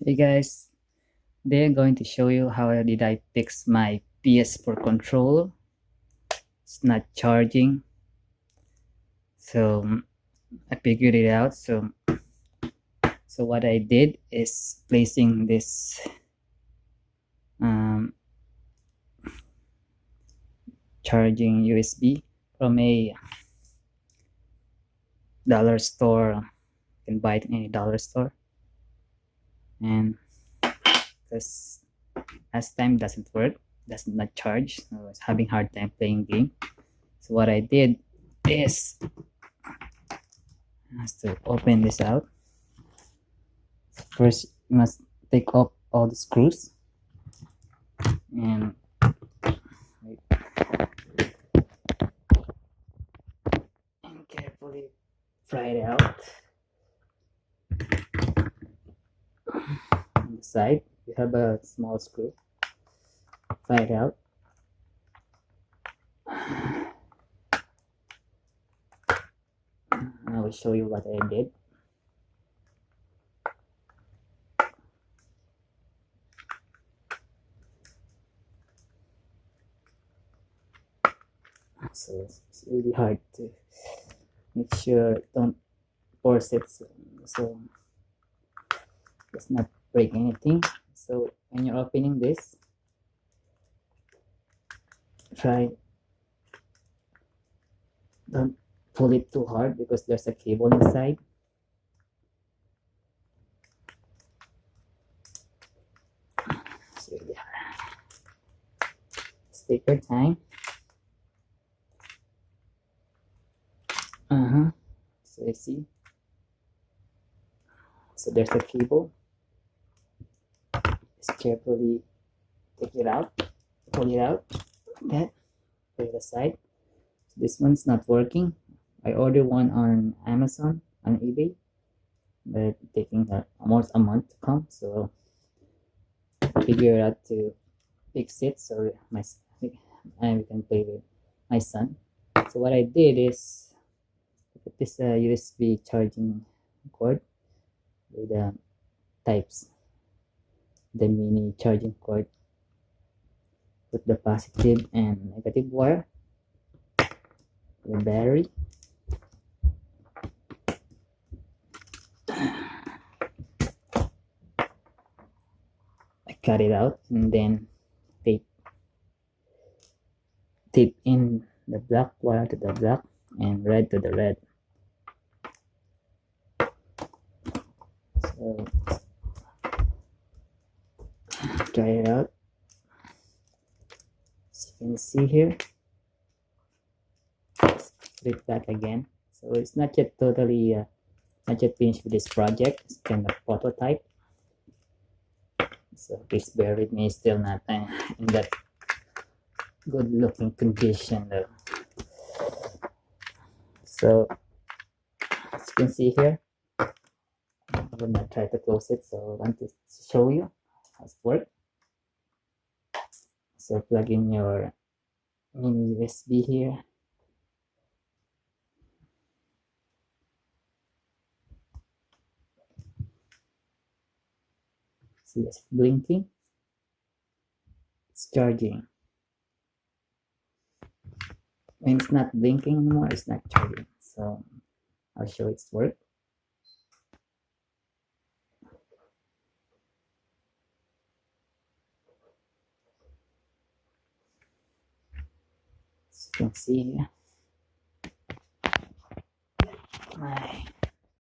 Hey guys, today I'm going to show you how did I fix my ps4 controller. It's not charging, so I figured it out. So what I did is placing this um, charging USB from a dollar store. You can buy it in any dollar store, and this last time doesn't work, does not charge. So I was having hard time playing game. So what I did is has to open this out. First, you must take off all the screws and carefully pry it out. On the side, you have a small screw. Pry it out. I will show you what I did. So it's really hard to make sure don't force it so it's not break anything. So when you're opening this, try don't pull it too hard because there's a cable inside. So yeah, just take your time. So you see, so there's a cable. Just carefully take it out, pull it out, that, put it aside. This one's not working. I ordered one on Amazon, on eBay, but taking almost a month to come. So I figured out to fix it so I can play with my son. So what I did is put this USB charging cord with types, the mini charging cord. Put the positive and negative wire, the battery. I cut it out and then tape in the black wire to the black and red to the red. So try it out. As you can see here, let's put it back again. So it's not yet totally not yet finished with this project. It's kind of prototype. So please bear with me, still not in that good looking condition though. So as you can see here, I will not try to close it, so I want to show you how it works. So plug in your mini USB here. See, it's blinking. It's charging. When it's not blinking anymore, it's not charging. So I'll show its work. As you can see here,